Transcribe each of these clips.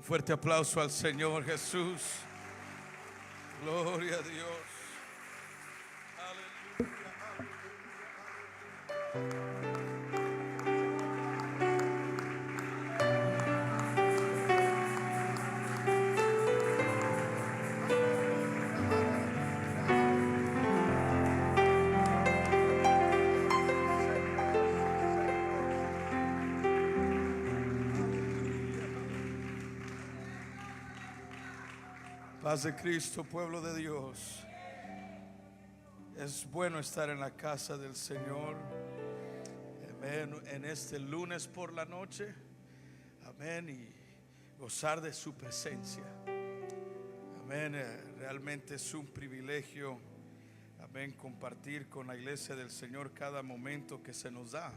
Un fuerte aplauso al Señor Jesús. Gloria a Dios. Paz de Cristo, pueblo de Dios. Es bueno estar en la casa del Señor. Amén. En este lunes por la noche. Amén. Y gozar de su presencia. Amén. Realmente es un privilegio. Amén. Compartir con la iglesia del Señor cada momento que se nos da.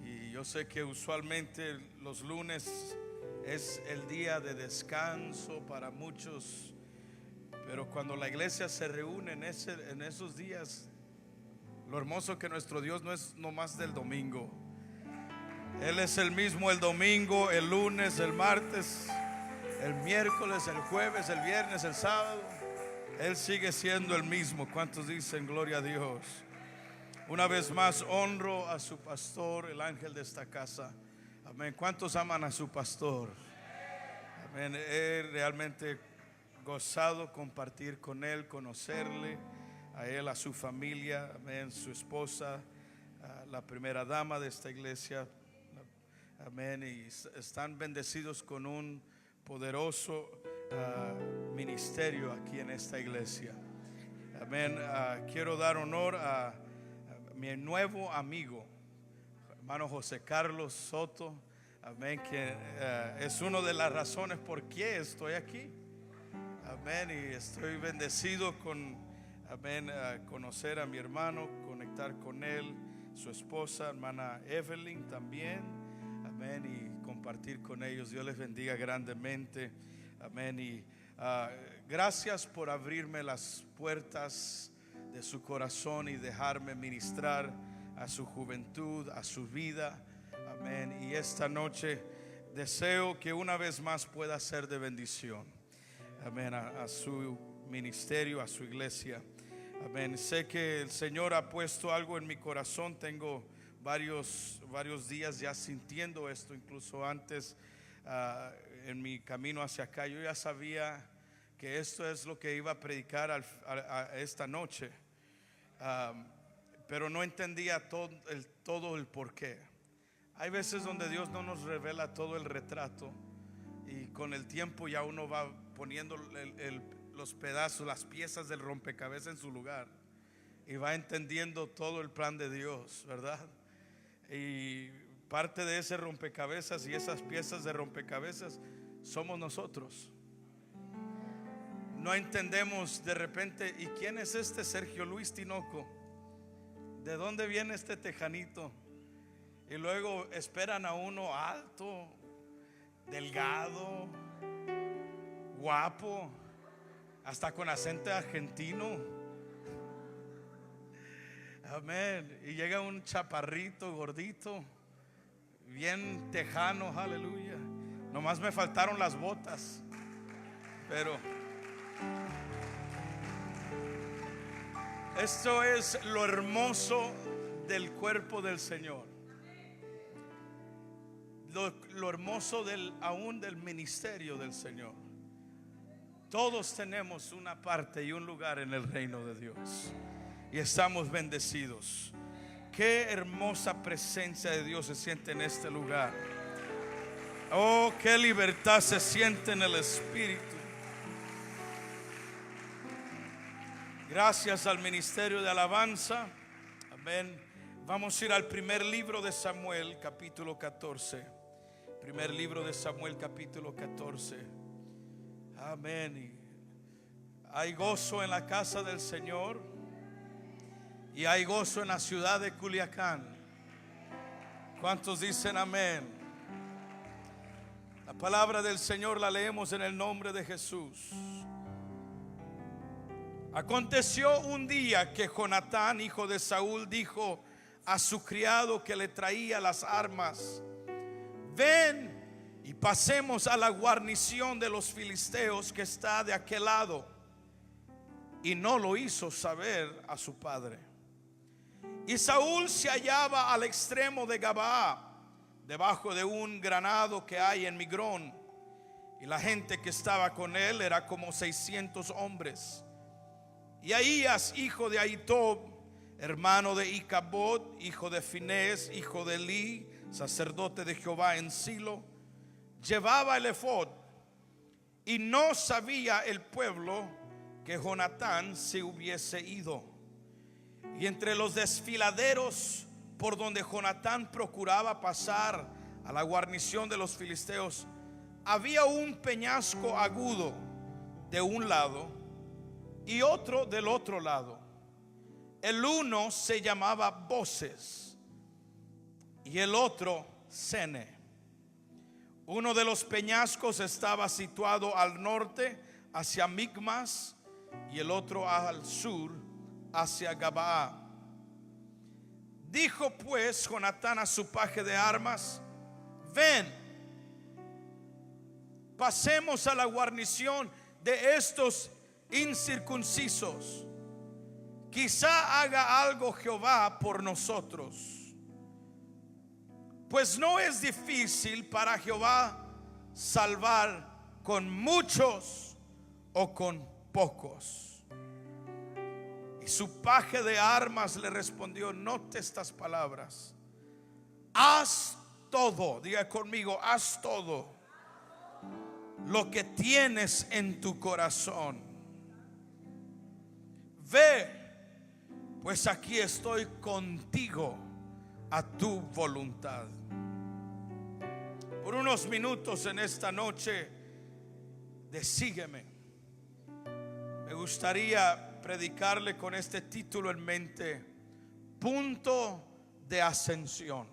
Y yo sé que usualmente los lunes es el día de descanso para muchos, pero cuando la iglesia se reúne en esos días, lo hermoso que nuestro Dios no es nomás del domingo. Él es el mismo el domingo, el lunes, el martes, el miércoles, el jueves, el viernes, el sábado. Él sigue siendo el mismo. ¿Cuántos dicen gloria a Dios? Una vez más honro a su pastor, el ángel de esta casa. Amén. ¿Cuántos aman a su pastor? Amén. He realmente gozado compartir con él, conocerle, a él, a su familia, amén, su esposa, la primera dama de esta iglesia. Amén. Y están bendecidos con un poderoso ministerio aquí en esta iglesia. Amén. Quiero dar honor a mi nuevo amigo, hermano José Carlos Soto. Amén, que es una de las razones por qué estoy aquí. Amén, y estoy bendecido con, amén, conocer a mi hermano, conectar con él, su esposa, hermana Evelyn también. Amén, y compartir con ellos. Dios les bendiga grandemente. Amén, y gracias por abrirme las puertas de su corazón y dejarme ministrar a su juventud, a su vida. Amén. Y esta noche deseo que una vez más pueda ser de bendición. Amén. A su ministerio, a su iglesia. Amén. Sé que el Señor ha puesto algo en mi corazón. Tengo varios días ya sintiendo esto. Incluso antes, en mi camino hacia acá, yo ya sabía que esto es lo que iba a predicar a esta noche. Pero no entendía todo el porqué. Hay veces donde Dios no nos revela todo el retrato, y con el tiempo ya uno va poniendo los pedazos, las piezas del rompecabezas en su lugar, y va entendiendo todo el plan de Dios, ¿verdad? Y parte de ese rompecabezas y esas piezas de rompecabezas somos nosotros. No entendemos de repente, ¿y quién es este Sergio Luis Tinoco? ¿De dónde viene este tejanito? Y luego esperan a uno alto, delgado, guapo, hasta con acento argentino. Amén. Y llega un chaparrito, gordito, bien tejano, aleluya. Nomás me faltaron las botas. Pero esto es lo hermoso del cuerpo del Señor. Lo hermoso aún del ministerio del Señor. Todos tenemos una parte y un lugar en el reino de Dios, y estamos bendecidos. Qué hermosa presencia de Dios se siente en este lugar. Oh, qué libertad se siente en el Espíritu. Gracias al ministerio de alabanza. Amén. Vamos a ir al primer libro de Samuel, capítulo 14. Primer libro de Samuel, capítulo 14. Amén. Y hay gozo en la casa del Señor, y hay gozo en la ciudad de Culiacán. ¿Cuántos dicen amén? La palabra del Señor la leemos en el nombre de Jesús. Aconteció un día que Jonatán, hijo de Saúl, dijo a su criado que le traía las armas: ven y pasemos a la guarnición de los filisteos que está de aquel lado. Y no lo hizo saber a su padre. Y Saúl se hallaba al extremo de Gabaa, debajo de un granado que hay en Migrón, y la gente que estaba con él era como 600 hombres. Y Ahías, hijo de Ahitob, hermano de Icabod, hijo de Finés, hijo de Eli, sacerdote de Jehová en Silo, llevaba el efod. Y no sabía el pueblo que Jonatán se hubiese ido. Y entre los desfiladeros por donde Jonatán procuraba pasar a la guarnición de los filisteos, había un peñasco agudo de un lado y otro del otro lado. El uno se llamaba Boses y el otro Sene. Uno de los peñascos estaba situado al norte hacia Micmas y el otro al sur hacia Gabaa. Dijo pues Jonatán a su paje de armas: ven, pasemos a la guarnición de estos incircuncisos. Quizá haga algo Jehová por nosotros, pues no es difícil para Jehová salvar con muchos o con pocos. Y su paje de armas le respondió: note estas palabras: haz todo, diga conmigo, haz todo lo que tienes en tu corazón. Ve, pues aquí estoy contigo a tu voluntad. Por unos minutos en esta noche de Sígueme, me gustaría predicarle con este título en mente: punto de ascensión.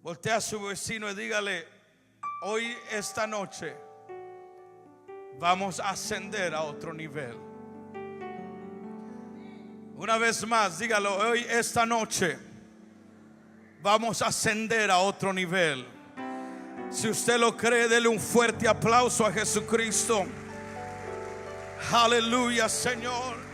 Voltea a su vecino y dígale: hoy, esta noche, vamos a ascender a otro nivel. Una vez más, dígalo: hoy, esta noche, vamos a ascender a otro nivel. Si usted lo cree, dele un fuerte aplauso a Jesucristo. Aleluya, Señor.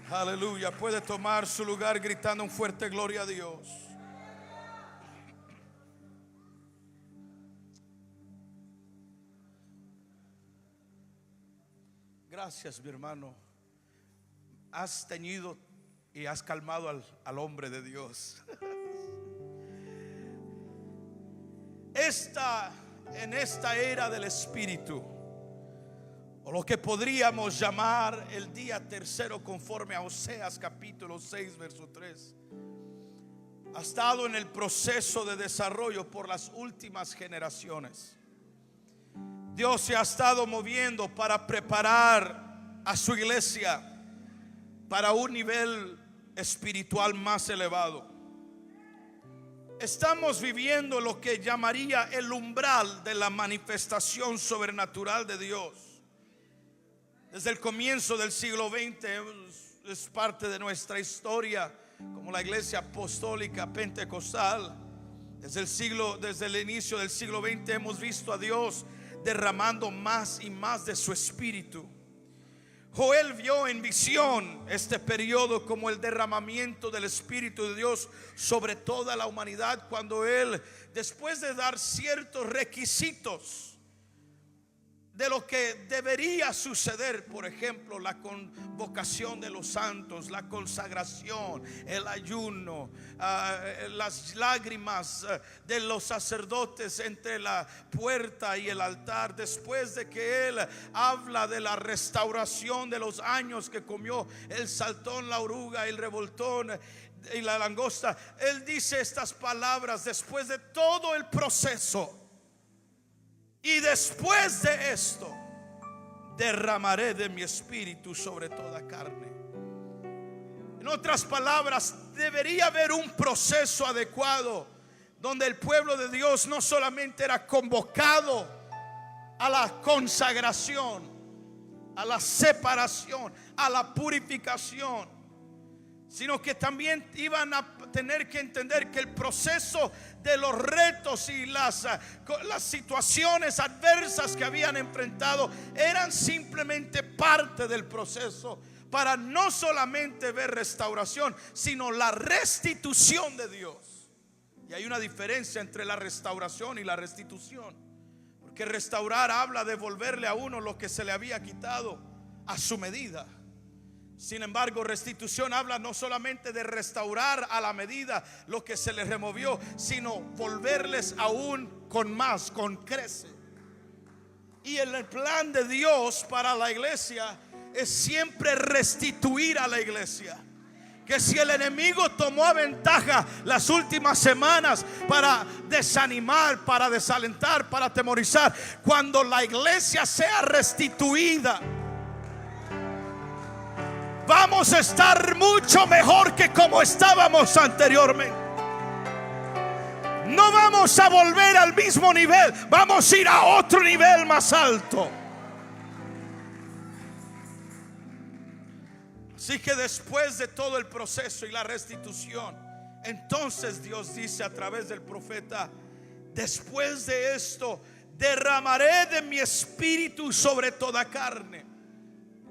Aleluya. Puede tomar su lugar gritando un fuerte gloria a Dios. Gracias, mi hermano. Has teñido y has calmado al hombre de Dios. En esta era del Espíritu, o lo que podríamos llamar el día tercero, conforme a Oseas capítulo 6 verso 3, ha estado en el proceso de desarrollo por las últimas generaciones. Dios se ha estado moviendo para preparar a su iglesia para un nivel espiritual más elevado. Estamos viviendo lo que llamaría el umbral de la manifestación sobrenatural de Dios. Desde el comienzo del siglo XX es parte de nuestra historia como la iglesia apostólica pentecostal. Desde el inicio del siglo XX hemos visto a Dios derramando más y más de su espíritu. Joel vio en visión este periodo como el derramamiento del Espíritu de Dios sobre toda la humanidad, cuando él, después de dar ciertos requisitos de lo que debería suceder, por ejemplo, la convocación de los santos, la consagración, el ayuno, las lágrimas de los sacerdotes entre la puerta y el altar, después de que él habla de la restauración de los años que comió el saltón, la oruga y el revoltón, y la langosta, él dice estas palabras: después de todo el proceso y después de esto, derramaré de mi espíritu sobre toda carne. En otras palabras, debería haber un proceso adecuado donde el pueblo de Dios no solamente era convocado a la consagración, a la separación, a la purificación, sino que también iban a tener que entender que el proceso de los retos y las situaciones adversas que habían enfrentado eran simplemente parte del proceso, para no solamente ver restauración, sino la restitución de Dios. Y hay una diferencia entre la restauración y la restitución, porque restaurar habla de devolverle a uno lo que se le había quitado a su medida. Sin embargo, restitución habla no solamente de restaurar a la medida lo que se les removió, sino volverles aún con más, con crece. Y el plan de Dios para la iglesia es siempre restituir a la iglesia. Que si el enemigo tomó a ventaja las últimas semanas para desanimar, para desalentar, para atemorizar, cuando la iglesia sea restituida, vamos a estar mucho mejor que como estábamos anteriormente. No vamos a volver al mismo nivel, vamos a ir a otro nivel más alto. Así que después de todo el proceso y la restitución, entonces Dios dice a través del profeta: después de esto derramaré de mi espíritu sobre toda carne.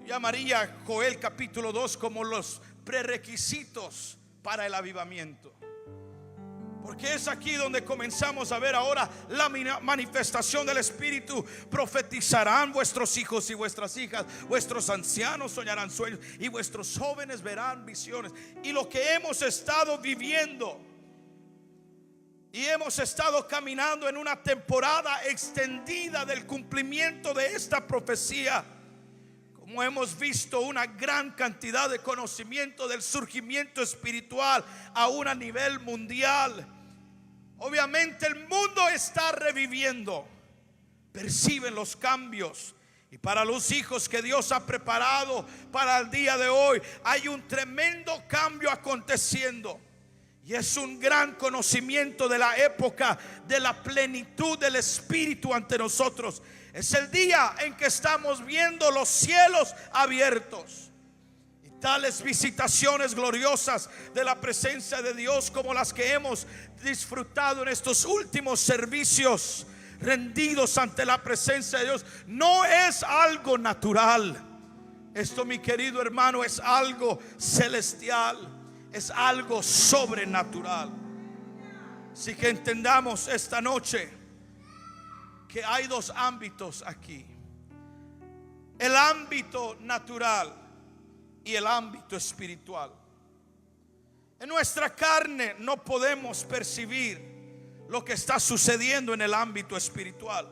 Llamaría Joel capítulo 2 como los prerequisitos para el avivamiento, porque es aquí donde comenzamos a ver ahora la manifestación del Espíritu. Profetizarán vuestros hijos y vuestras hijas, vuestros ancianos soñarán sueños y vuestros jóvenes verán visiones. Y lo que hemos estado viviendo, y hemos estado caminando en una temporada extendida del cumplimiento de esta profecía, como hemos visto una gran cantidad de conocimiento del surgimiento espiritual aún a nivel mundial. Obviamente el mundo está reviviendo, perciben los cambios, y para los hijos que Dios ha preparado para el día de hoy hay un tremendo cambio aconteciendo. Y es un gran conocimiento de la época de la plenitud del Espíritu ante nosotros. Es el día en que estamos viendo los cielos abiertos y tales visitaciones gloriosas de la presencia de Dios como las que hemos disfrutado en estos últimos servicios rendidos ante la presencia de Dios. No es algo natural. Esto, mi querido hermano, es algo celestial, es algo sobrenatural. Así que entendamos esta noche que hay dos ámbitos aquí: el ámbito natural y el ámbito espiritual. En nuestra carne no podemos percibir lo que está sucediendo en el ámbito espiritual.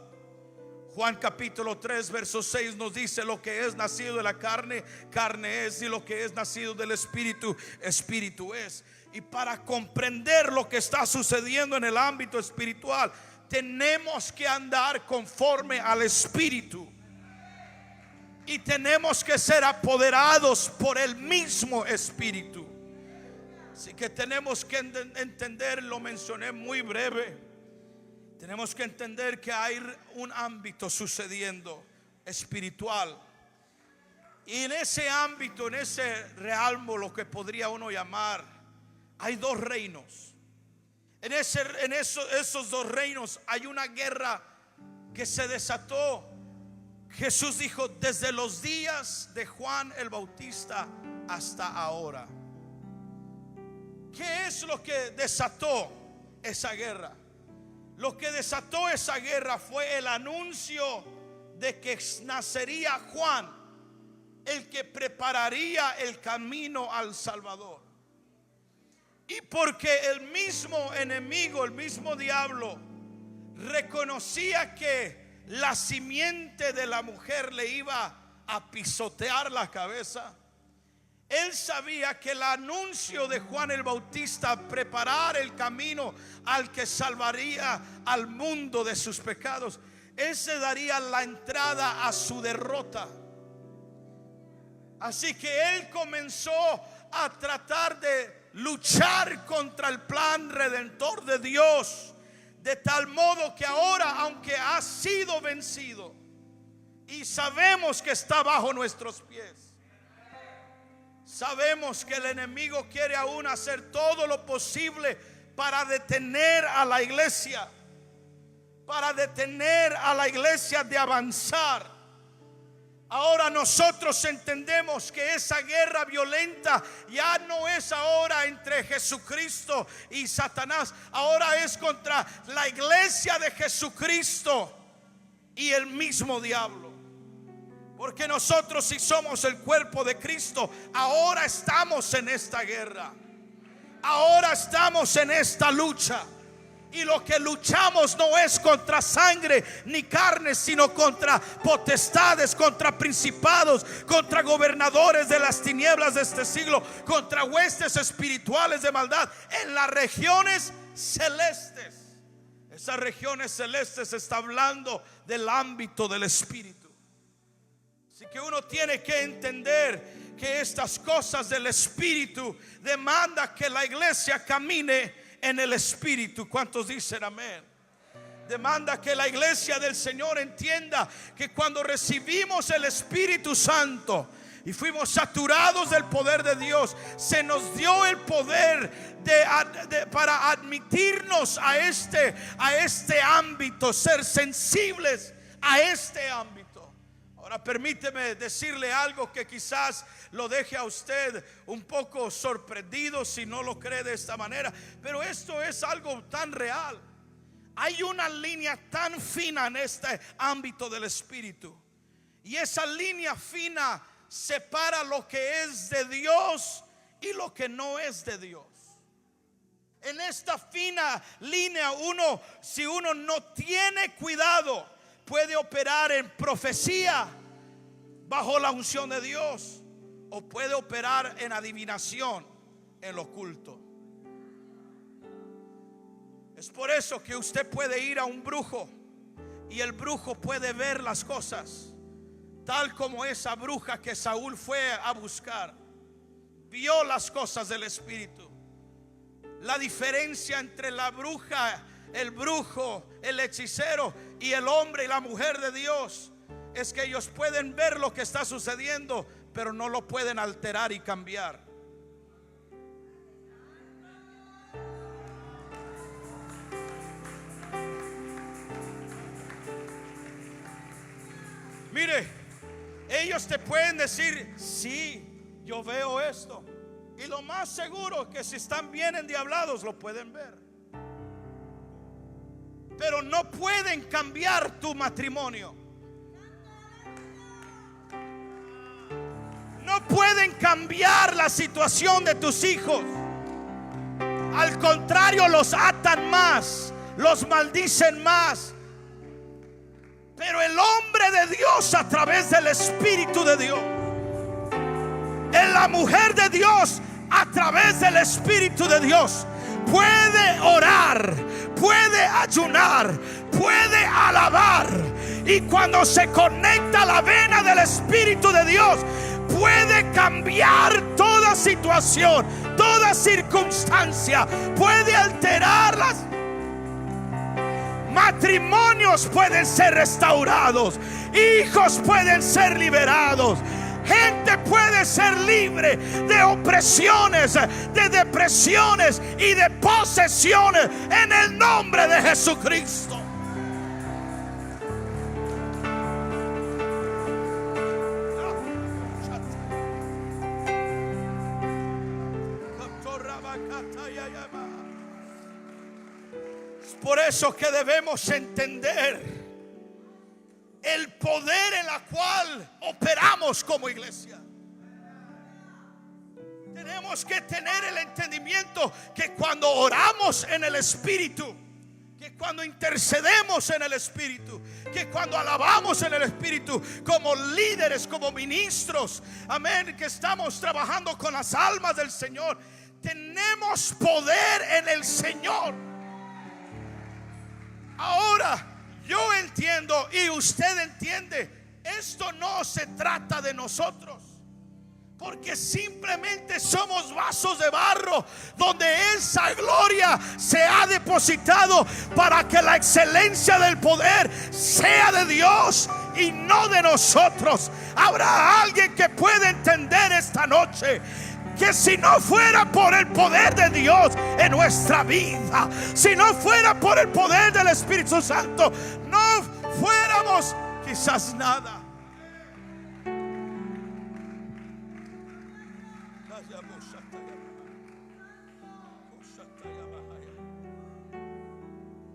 Juan capítulo 3 verso 6 nos dice: lo que es nacido de la carne, carne es, y lo que es nacido del espíritu, espíritu es. Y para comprender lo que está sucediendo en el ámbito espiritual, tenemos que andar conforme al Espíritu, y tenemos que ser apoderados por el mismo Espíritu. Así que tenemos que entender, lo mencioné muy breve, tenemos que entender que hay un ámbito sucediendo espiritual, y en ese ámbito, en ese realmo, lo que podría uno llamar, hay dos reinos. En esos dos reinos hay una guerra que se desató. Jesús dijo: desde los días de Juan el Bautista hasta ahora. ¿Qué es lo que desató esa guerra? Lo que desató esa guerra fue el anuncio de que nacería Juan, el que prepararía el camino al Salvador. Y porque el mismo enemigo, el mismo diablo, reconocía que la simiente de la mujer le iba a pisotear la cabeza, Él sabía que el anuncio de Juan el Bautista, preparar el camino al que salvaría al mundo de sus pecados, ese daría la entrada a su derrota. Así que él comenzó a tratar de luchar contra el plan redentor de Dios, de tal modo que ahora, aunque ha sido vencido y sabemos que está bajo nuestros pies, sabemos que el enemigo quiere aún hacer todo lo posible para detener a la iglesia, para detener a la iglesia de avanzar. Ahora nosotros entendemos que esa guerra violenta ya no es ahora entre Jesucristo y Satanás. Ahora es contra la iglesia de Jesucristo y el mismo diablo. Porque nosotros, si somos el cuerpo de Cristo, ahora estamos en esta guerra. Ahora estamos en esta lucha. Y lo que luchamos no es contra sangre ni carne, sino contra potestades, contra principados, contra gobernadores de las tinieblas de este siglo, contra huestes espirituales de maldad en las regiones celestes. Esas regiones celestes está hablando del ámbito del espíritu. Así que uno tiene que entender que estas cosas del espíritu demanda que la iglesia camine en el espíritu. ¿Cuántos dicen amén? Demanda que la iglesia del Señor entienda que cuando recibimos el Espíritu Santo y fuimos saturados del poder de Dios, se nos dio el poder para admitirnos a este ámbito, ser sensibles a este ámbito. Ahora permíteme decirle algo que quizás lo deje a usted un poco sorprendido si no lo cree de esta manera, pero esto es algo tan real. Hay una línea tan fina en este ámbito del espíritu, y esa línea fina separa lo que es de Dios y lo que no es de Dios. En esta fina línea, si uno no tiene cuidado, puede operar en profecía bajo la unción de Dios, o puede operar en adivinación, en lo oculto. Es por eso que usted puede ir a un brujo y el brujo puede ver las cosas, tal como esa bruja que Saúl fue a buscar, vio las cosas del espíritu. La diferencia entre la bruja, el brujo, el hechicero y el hombre y la mujer de Dios es que ellos pueden ver lo que está sucediendo, pero no lo pueden alterar y cambiar. Mire, ellos te pueden decir: sí, yo veo esto, y lo más seguro que si están bien endiablados lo pueden ver, pero no pueden cambiar tu matrimonio. No pueden cambiar la situación de tus hijos. Al contrario, los atan más, los maldicen más. Pero el hombre de Dios, a través del Espíritu de Dios, en la mujer de Dios, a través del Espíritu de Dios, puede orar, puede ayunar, puede alabar. Y cuando se conecta a la vena del Espíritu de Dios, puede cambiar toda situación, toda circunstancia, puede alterarlas. Matrimonios pueden ser restaurados, hijos pueden ser liberados, gente puede ser libre de opresiones, de depresiones y de posesiones en el nombre de Jesucristo. Por eso que debemos entender el poder en la cual operamos como iglesia. Tenemos que tener el entendimiento que cuando oramos en el Espíritu, que cuando intercedemos en el Espíritu, que cuando alabamos en el Espíritu, como líderes, como ministros, amén, que estamos trabajando con las almas del Señor, tenemos poder en el Señor. Ahora yo entiendo y usted entiende, esto no se trata de nosotros, porque simplemente somos vasos de barro donde esa gloria se ha depositado para que la excelencia del poder sea de Dios y no de nosotros. Habrá alguien que pueda entender esta noche que si no fuera por el poder de Dios en nuestra vida, si no fuera por el poder del Espíritu Santo, no fuéramos quizás nada.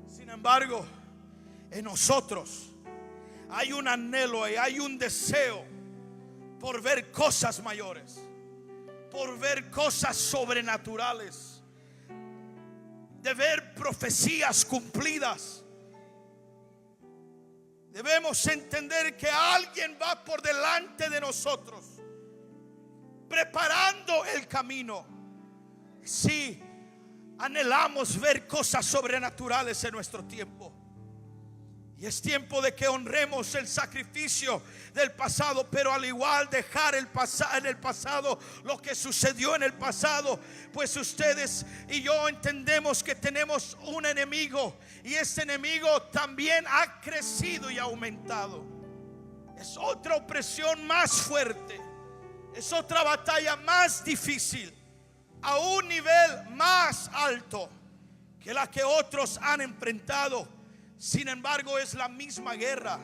Sin embargo, en nosotros hay un anhelo y hay un deseo por ver cosas mayores, por ver cosas sobrenaturales, de ver profecías cumplidas. Debemos entender que alguien va por delante de nosotros, preparando el camino. Sí, anhelamos ver cosas sobrenaturales en nuestro tiempo. Y es tiempo de que honremos el sacrificio del pasado, pero al igual dejar en el pasado lo que sucedió en el pasado, pues ustedes y yo entendemos que tenemos un enemigo, y ese enemigo también ha crecido y aumentado. Es otra opresión más fuerte, es otra batalla más difícil, a un nivel más alto que la que otros han enfrentado. Sin embargo, es la misma guerra.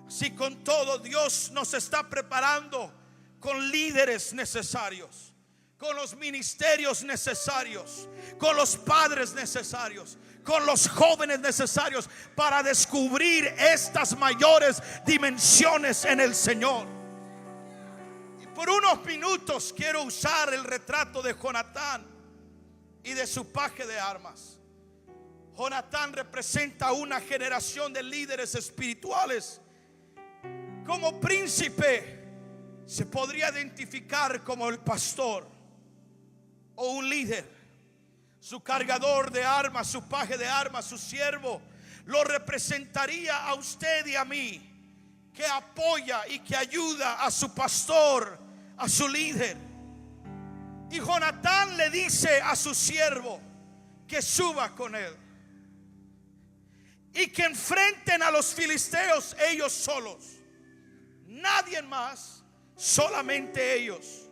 Así con todo, Dios nos está preparando con líderes necesarios, con los ministerios necesarios, con los padres necesarios, con los jóvenes necesarios para descubrir estas mayores dimensiones en el Señor. Y por unos minutos quiero usar el retrato de Jonatán y de su paje de armas. Jonatán representa una generación de líderes espirituales. Como príncipe se podría identificar como el pastor o un líder. Su cargador de armas, su paje de armas, su siervo, lo representaría a usted y a mí, que apoya y que ayuda a su pastor, a su líder. Y Jonatán le dice a su siervo que suba con él y que enfrenten a los filisteos ellos solos, nadie más, solamente ellos.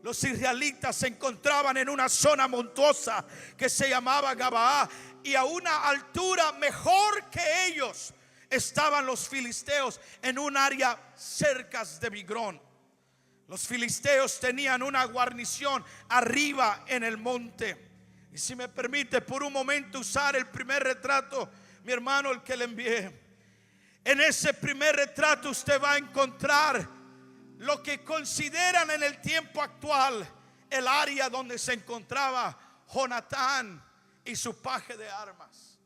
Los israelitas se encontraban en una zona montuosa que se llamaba Gabaá, y a una altura mejor que ellos estaban los filisteos en un área cerca de Migrón. Los filisteos tenían una guarnición arriba en el monte. Y si me permite por un momento usar el primer retrato, mi hermano, el que le envié, en ese primer retrato usted va a encontrar lo que consideran en el tiempo actual el área donde se encontraba Jonatán y su paje de armas.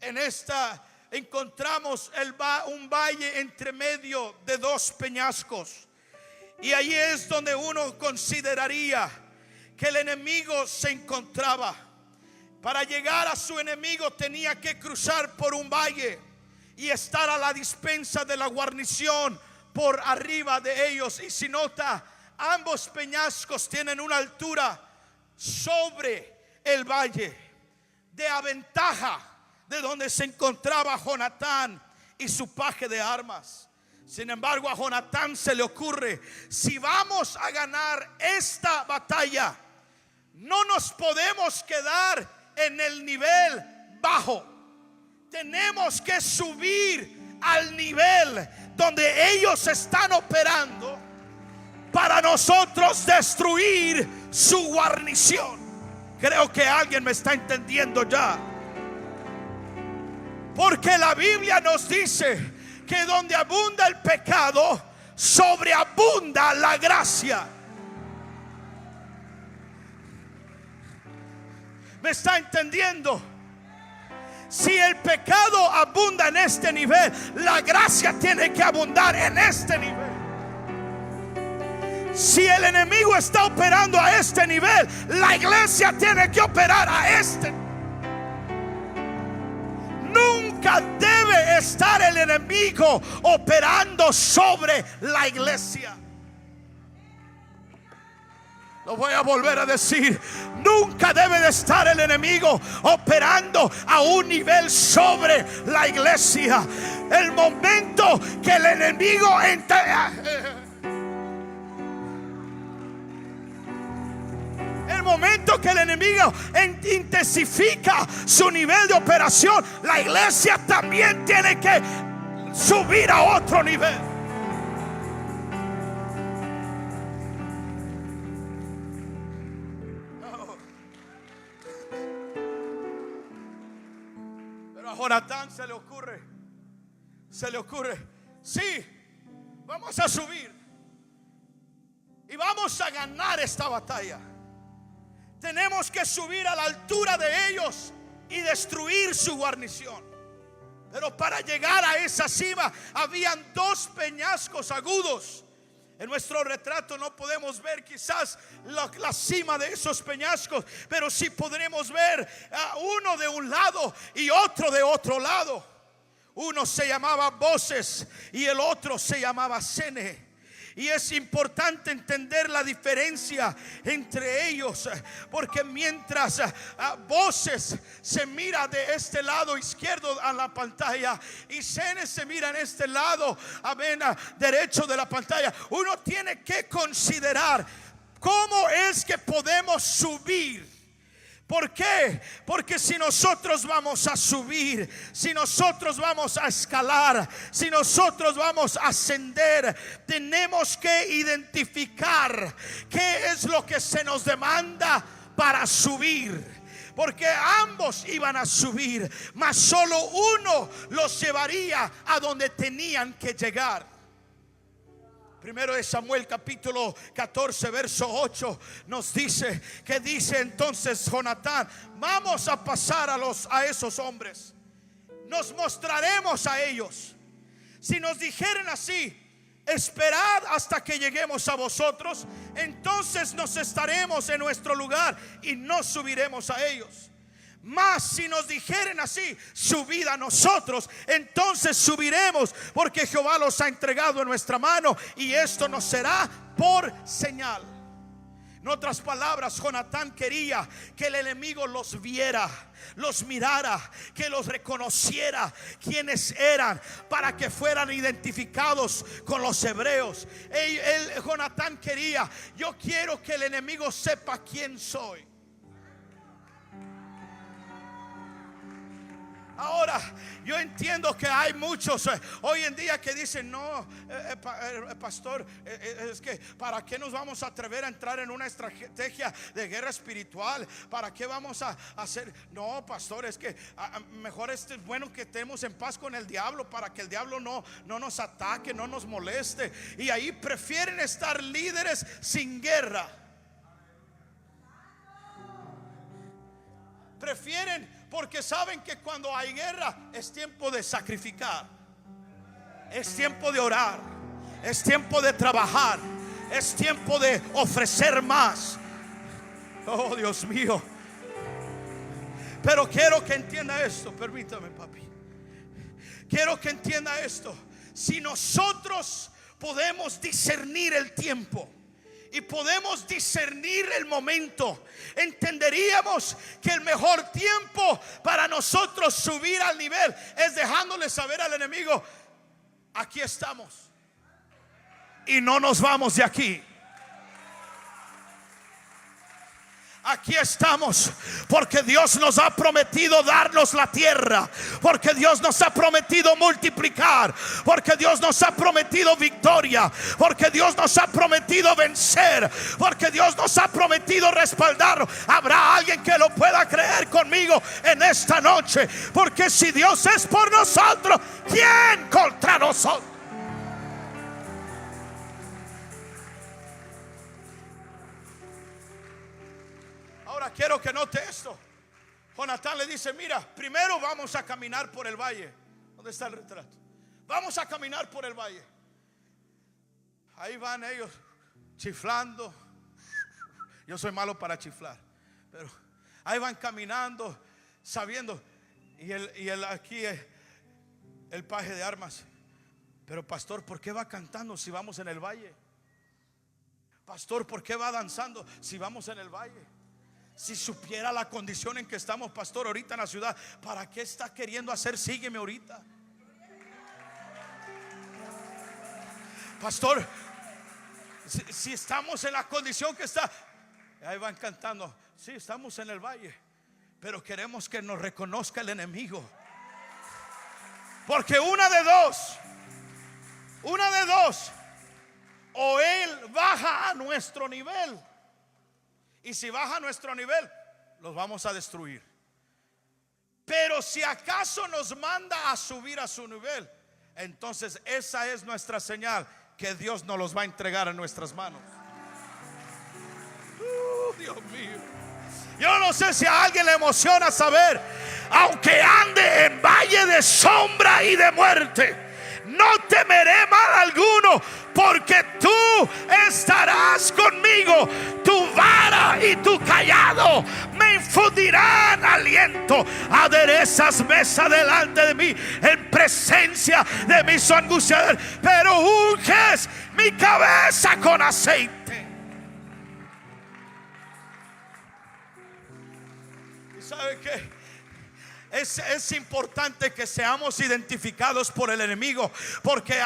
En esta encontramos un valle entre medio de dos peñascos, y ahí es donde uno consideraría que el enemigo se encontraba. Para llegar a su enemigo tenía que cruzar por un valle y estar a la dispensa de la guarnición por arriba de ellos. Y si nota, ambos peñascos tienen una altura sobre el valle, de aventaja de donde se encontraba Jonatán y su paje de armas. Sin embargo, a Jonatán se le ocurre: si vamos a ganar esta batalla, no nos podemos quedar en el nivel bajo. Tenemos que subir al nivel donde ellos están operando para nosotros destruir su guarnición. Creo que alguien me está entendiendo ya. Porque la Biblia nos dice que donde abunda el pecado, sobreabunda la gracia. ¿Me está entendiendo? Si el pecado abunda en este nivel, la gracia tiene que abundar en este nivel. Si el enemigo está operando a este nivel, la iglesia tiene que operar a este. Nunca debe estar el enemigo operando sobre la iglesia. Lo voy a volver a decir. Nunca debe de estar el enemigo operando a un nivel sobre la iglesia. El momento que el enemigo el momento que el enemigo intensifica su nivel de operación, la iglesia también tiene que subir a otro nivel. Pero a Jonatán se le ocurre, sí, vamos a subir y vamos a ganar esta batalla. Tenemos que subir a la altura de ellos y destruir su guarnición. Pero para llegar a esa cima habían dos peñascos agudos. En nuestro retrato no podemos ver quizás la cima de esos peñascos, pero sí podremos ver uno de un lado y otro de otro lado. Uno se llamaba Boses y el otro se llamaba Sene. Y es importante entender la diferencia entre ellos, porque mientras Boses se mira de este lado izquierdo a la pantalla y Sene se mira en este lado derecho de la pantalla, uno tiene que considerar cómo es que podemos subir. ¿Por qué? Porque si nosotros vamos a subir, si nosotros vamos a escalar, si nosotros vamos a ascender, tenemos que identificar qué es lo que se nos demanda para subir. Porque ambos iban a subir, mas solo uno los llevaría a donde tenían que llegar. Primero de Samuel capítulo 14 verso 8 nos dice que dice entonces Jonatán: vamos a pasar a esos hombres, nos mostraremos a ellos. Si nos dijeren así: esperad hasta que lleguemos a vosotros, entonces nos estaremos en nuestro lugar y no subiremos a ellos. Mas si nos dijeren así: subid a nosotros, entonces subiremos, porque Jehová los ha entregado en nuestra mano, y esto nos será por señal. En otras palabras, Jonatán quería que el enemigo los viera, los mirara, que los reconociera quiénes eran, para que fueran identificados con los hebreos. Jonatán quería: yo quiero que el enemigo sepa quién soy. Ahora, yo entiendo que hay muchos hoy en día que dicen: no, pastor, es que ¿para qué nos vamos a atrever a entrar en una estrategia de guerra espiritual? ¿Para qué vamos a hacer? No, pastor, es que mejor es bueno que estemos en paz con el diablo, para que el diablo no nos ataque, no nos moleste. Y ahí prefieren estar líderes sin guerra. Prefieren, porque saben que cuando hay guerra es tiempo de sacrificar, es tiempo de orar, es tiempo de trabajar, es tiempo de ofrecer más. Oh, Dios mío. Pero quiero que entienda esto. Permítame, papi. Quiero que entienda esto. Si nosotros podemos discernir el tiempo y podemos discernir el momento, entenderíamos que el mejor tiempo para nosotros subir al nivel es dejándole saber al enemigo: aquí estamos y no nos vamos de aquí. Aquí estamos porque Dios nos ha prometido darnos la tierra, porque Dios nos ha prometido multiplicar, porque Dios nos ha prometido victoria, porque Dios nos ha prometido vencer, porque Dios nos ha prometido respaldar. Habrá alguien que lo pueda creer conmigo en esta noche, porque si Dios es por nosotros, ¿quién contra nosotros? Ahora quiero que note esto. Jonatán le dice: mira, primero vamos a caminar por el valle. ¿Dónde está el retrato? Vamos a caminar por el valle. Ahí van ellos chiflando. Yo soy malo para chiflar, pero ahí van caminando, sabiendo. Y el aquí el paje de armas: pero pastor, ¿por qué va cantando si vamos en el valle? Pastor, ¿por qué va danzando si vamos en el valle? Si supiera la condición en que estamos, pastor, ahorita en la ciudad, ¿para qué está queriendo hacer sígueme ahorita? Pastor, si estamos en la condición que está. Ahí van cantando: sí, estamos en el valle, pero queremos que nos reconozca el enemigo. Porque una de dos, o él baja a nuestro nivel, y si baja a nuestro nivel, los vamos a destruir. Pero si acaso nos manda a subir a su nivel, entonces esa es nuestra señal que Dios nos los va a entregar en nuestras manos. Dios mío, yo no sé si a alguien le emociona saber: aunque ande en valle de sombra y de muerte, no temeré mal alguno, porque tú estarás conmigo. Tu vara y tu callado me infundirán aliento. Aderezas mesa delante de mí en presencia de mis angustiadores, pero unges mi cabeza con aceite. ¿Y sabe qué? Es importante que seamos identificados por el enemigo, porque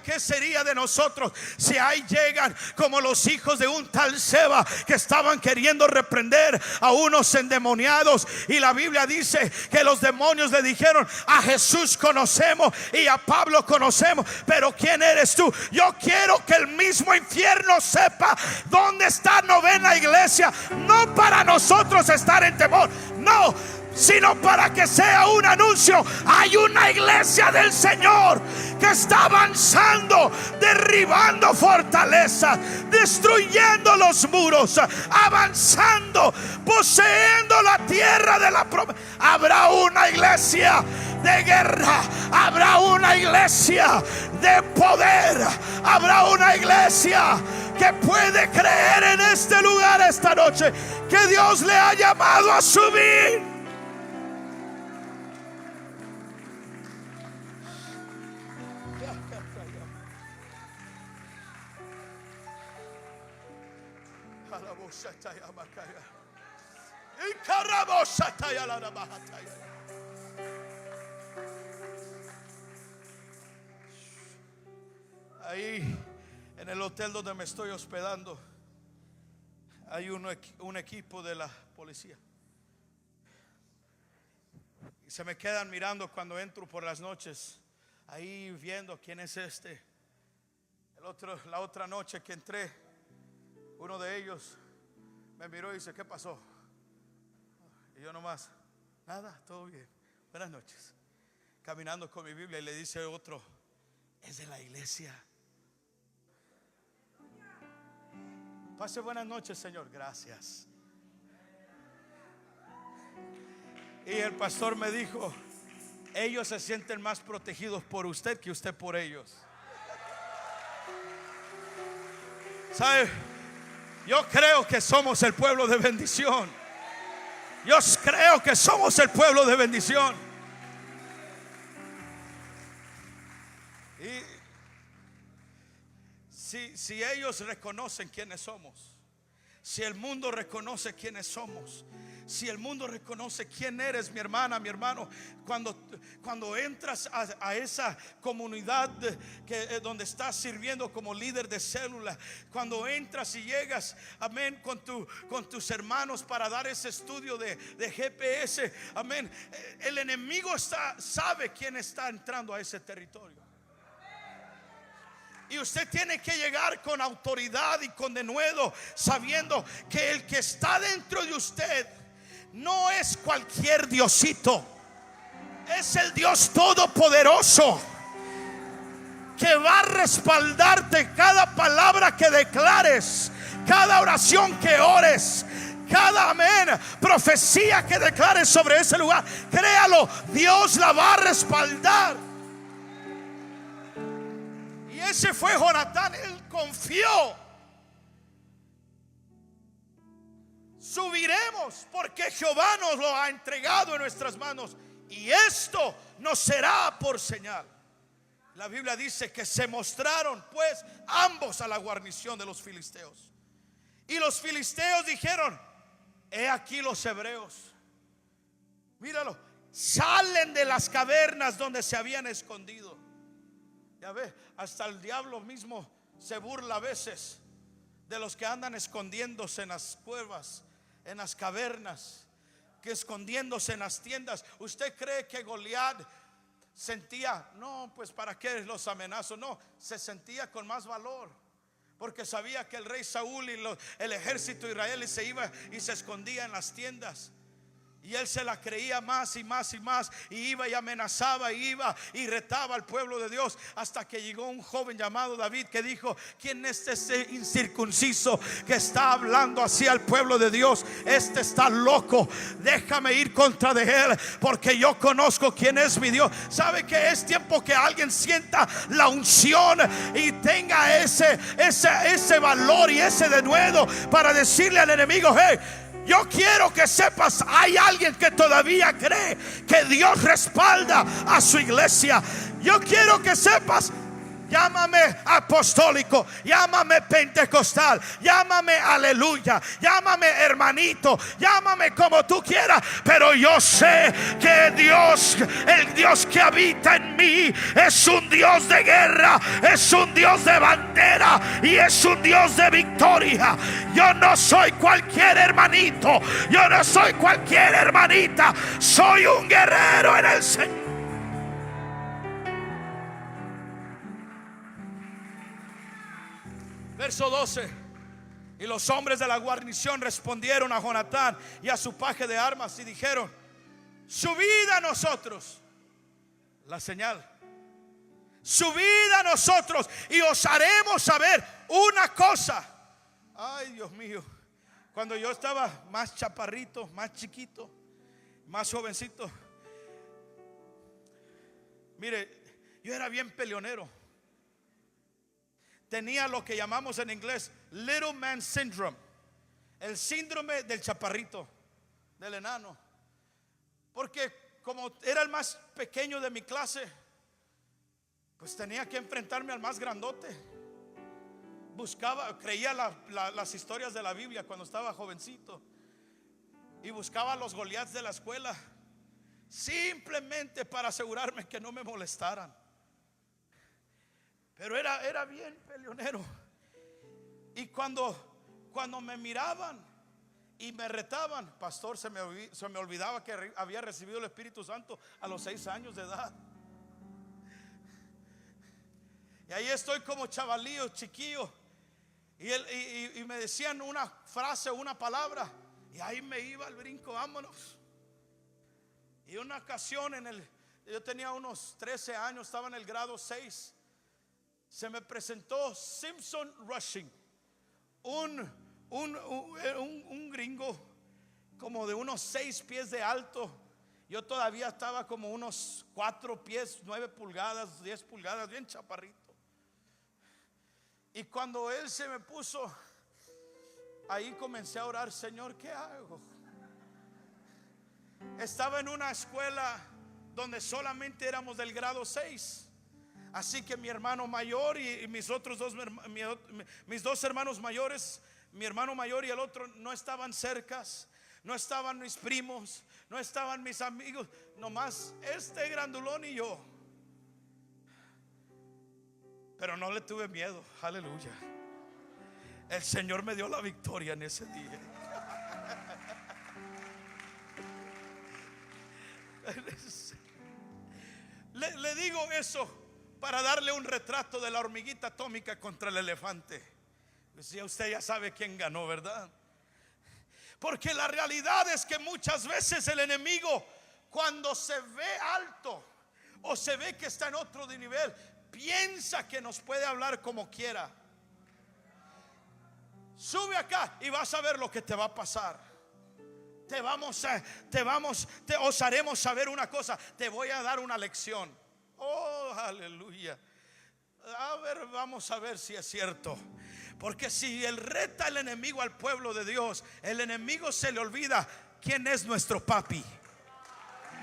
¿qué sería de nosotros si ahí llegan como los hijos de un tal Seba que estaban queriendo reprender a unos endemoniados? Y la Biblia dice que los demonios le dijeron: a Jesús conocemos y a Pablo conocemos, pero ¿quién eres tú? Yo quiero que el mismo infierno sepa dónde está Novena Iglesia, no para nosotros estar en temor, no, sino para que sea un anuncio. Hay una iglesia del Señor que está avanzando, derribando fortalezas, destruyendo los muros, avanzando, poseyendo la tierra de la promesa. Habrá una iglesia de guerra, habrá una iglesia de poder, habrá una iglesia que puede creer en este lugar esta noche que Dios le ha llamado a subir. Ahí en el hotel donde me estoy hospedando hay un equipo de la policía, y se me quedan mirando cuando entro por las noches, ahí viendo quién es este. La otra noche que entré, uno de ellos me miró y dice: ¿qué pasó? Y yo nomás: nada, todo bien, buenas noches. Caminando con mi Biblia, y le dice otro: es de la iglesia. Pase buenas noches, señor. Gracias. Y el pastor me dijo: ellos se sienten más protegidos por usted que usted por ellos. ¿Sabe? Yo creo que somos el pueblo de bendición. Yo creo que somos el pueblo de bendición. Y si ellos reconocen quiénes somos, si el mundo reconoce quiénes somos, si el mundo reconoce quién eres, mi hermana, mi hermano, cuando entras a esa comunidad donde estás sirviendo como líder de célula, cuando entras y llegas, amén, con tus hermanos para dar ese estudio de GPS, amén, el enemigo sabe quién está entrando a ese territorio. Y usted tiene que llegar con autoridad y con denuedo, sabiendo que el que está dentro de usted no es cualquier diosito, es el Dios todopoderoso, que va a respaldarte cada palabra que declares, cada oración que ores, Cada amén, profecía que declare sobre ese lugar, créalo, Dios la va a respaldar. Y ese fue Jonatán. Él confió. Subiremos porque Jehová nos lo ha entregado en nuestras manos, y esto nos será por señal. La Biblia dice que se mostraron pues ambos a la guarnición de los filisteos. Y los filisteos dijeron: he aquí los hebreos. Míralo, salen de las cavernas donde se habían escondido. Ya ve, hasta el diablo mismo se burla a veces de los que andan escondiéndose en las cuevas, en las cavernas, que escondiéndose en las tiendas. ¿Usted cree que Goliat sentía, no, pues para qué los amenazo? No, se sentía con más valor, porque sabía que el rey Saúl y el ejército israelí se iba y se escondía en las tiendas. Y él se la creía más y más y más, y iba y amenazaba, y iba y retaba al pueblo de Dios, hasta que llegó un joven llamado David que dijo: ¿quién es este incircunciso que está hablando así al pueblo de Dios? Este está loco, déjame ir contra de él, porque yo conozco quién es mi Dios. ¿Sabe que es tiempo que alguien sienta la unción y tenga ese valor y ese denuedo para decirle al enemigo: hey, yo quiero que sepas, hay alguien que todavía cree que Dios respalda a su iglesia. Yo quiero que sepas, llámame apostólico, llámame pentecostal, llámame aleluya, llámame hermanito, llámame como tú quieras, pero yo sé que Dios, el Dios que habita en mí, es un Dios de guerra, es un Dios de bandera y es un Dios de victoria. Yo no soy cualquier hermanito, yo no soy cualquier hermanita, soy un guerrero en el Señor. Verso 12. Y los hombres de la guarnición respondieron a Jonatán y a su paje de armas y dijeron: subid a nosotros, la señal, subid a nosotros y os haremos saber una cosa. Ay, Dios mío, cuando yo estaba más chaparrito, más chiquito, más jovencito, mire, yo era bien peleonero. Tenía lo que llamamos en inglés Little Man Syndrome, el síndrome del chaparrito, del enano. Porque como era el más pequeño de mi clase, pues tenía que enfrentarme al más grandote. Creía las historias de la Biblia cuando estaba jovencito, y buscaba a los Goliaths de la escuela, simplemente para asegurarme que no me molestaran. Pero era bien peleonero. Y cuando me miraban y me retaban, pastor, se me olvidaba que había recibido el Espíritu Santo a los 6 años de edad. Y ahí estoy como chavalío, chiquillo, y me decían una frase, una palabra, y ahí me iba al brinco, vámonos. Y una ocasión yo tenía unos 13 años, estaba en el grado 6. Se me presentó Simpson Rushing, un gringo como de unos 6 pies de alto. Yo todavía estaba como unos 4 pies, 9 pulgadas, 10 pulgadas, bien chaparrito. Y cuando él se me puso, ahí comencé a orar: Señor, ¿qué hago? Estaba en una escuela donde solamente éramos del grado 6. Así que mi hermano mayor y mis otros mis dos hermanos mayores, mi hermano mayor y el otro, no estaban cercas. No estaban mis primos, no estaban mis amigos, nomás este grandulón y yo. Pero no le tuve miedo, aleluya. El Señor me dio la victoria en ese día. Le digo eso para darle un retrato de la hormiguita atómica contra el elefante. Pues ya usted ya sabe quién ganó, ¿verdad? Porque la realidad es que muchas veces el enemigo, cuando se ve alto o se ve que está en otro nivel, piensa que nos puede hablar como quiera. Sube acá y vas a ver lo que te va a pasar. os haremos saber una cosa. Te voy a dar una lección. Oh, aleluya. A ver, vamos a ver si es cierto. Porque si él reta el enemigo al pueblo de Dios, el enemigo se le olvida quién es nuestro papi.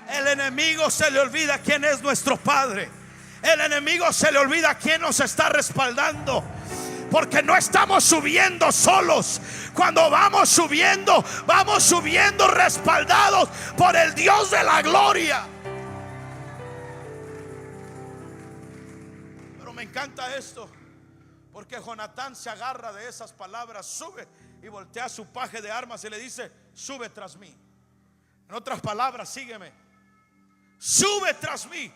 El enemigo se le olvida quién es nuestro padre. El enemigo se le olvida quién nos está respaldando. Porque no estamos subiendo solos. Cuando vamos subiendo respaldados por el Dios de la gloria. Pero me encanta esto, porque Jonatán se agarra de esas palabras, sube y voltea a su paje de armas y le dice: sube tras mí. En otras palabras, sígueme. Sube tras mí,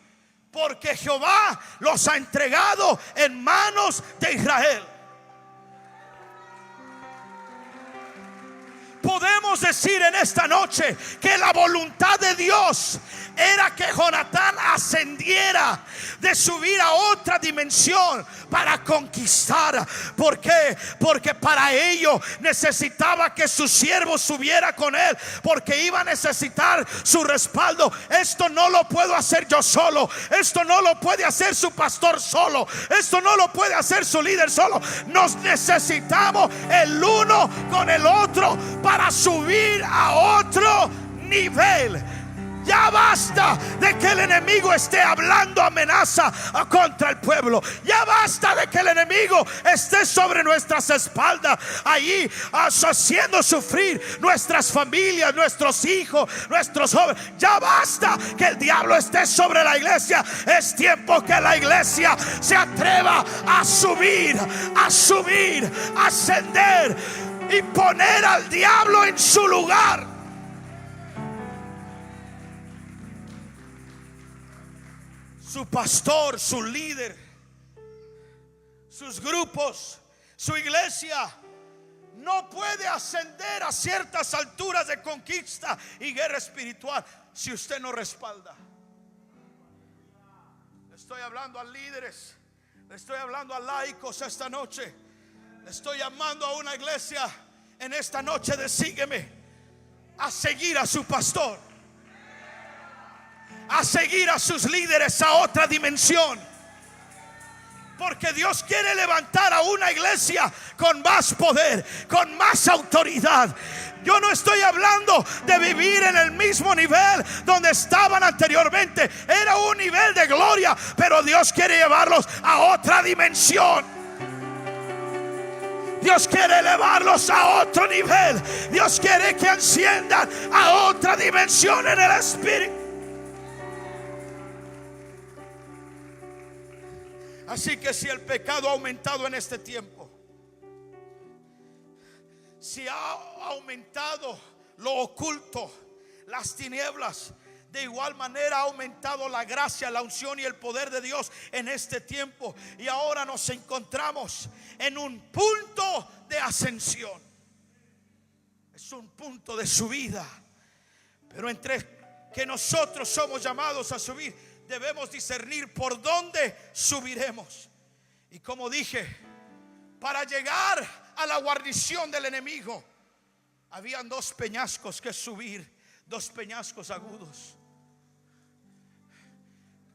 porque Jehová los ha entregado en manos de Israel. Podemos decir en esta noche que la voluntad de Dios era que Jonatán ascendiera, de subir a otra dimensión para conquistar. ¿Por qué? Porque para ello necesitaba que su siervo subiera con él, porque iba a necesitar su respaldo. Esto no lo puedo hacer yo solo. Esto no lo puede hacer su pastor solo. Esto no lo puede hacer su líder solo. Nos necesitamos el uno con el otro para subir a otro nivel. Ya basta de que el enemigo esté hablando amenaza contra el pueblo. Ya basta de que el enemigo esté sobre nuestras espaldas, allí haciendo sufrir nuestras familias, nuestros hijos, nuestros jóvenes. Ya basta que el diablo esté sobre la iglesia. Es tiempo que la iglesia se atreva a subir, a ascender y poner al diablo en su lugar. Su pastor, su líder, sus grupos, su iglesia no puede ascender a ciertas alturas de conquista y guerra espiritual si usted no respalda. Le estoy hablando a líderes, le estoy hablando a laicos esta noche. Le estoy llamando a una iglesia en esta noche de sígueme, a seguir a su pastor, a seguir a sus líderes a otra dimensión. Porque Dios quiere levantar a una iglesia con más poder, con más autoridad. Yo no estoy hablando de vivir en el mismo nivel donde estaban anteriormente. Era un nivel de gloria, pero Dios quiere llevarlos a otra dimensión. Dios quiere elevarlos a otro nivel. Dios quiere que asciendan a otra dimensión en el espíritu. Así que si el pecado ha aumentado en este tiempo, si ha aumentado lo oculto, las tinieblas, de igual manera ha aumentado la gracia, la unción y el poder de Dios en este tiempo. Y ahora nos encontramos en un punto de ascensión. Es un punto de subida. Pero entre que nosotros somos llamados a subir, debemos discernir por dónde subiremos. Y como dije, para llegar a la guarnición del enemigo, habían dos peñascos que subir, dos peñascos agudos.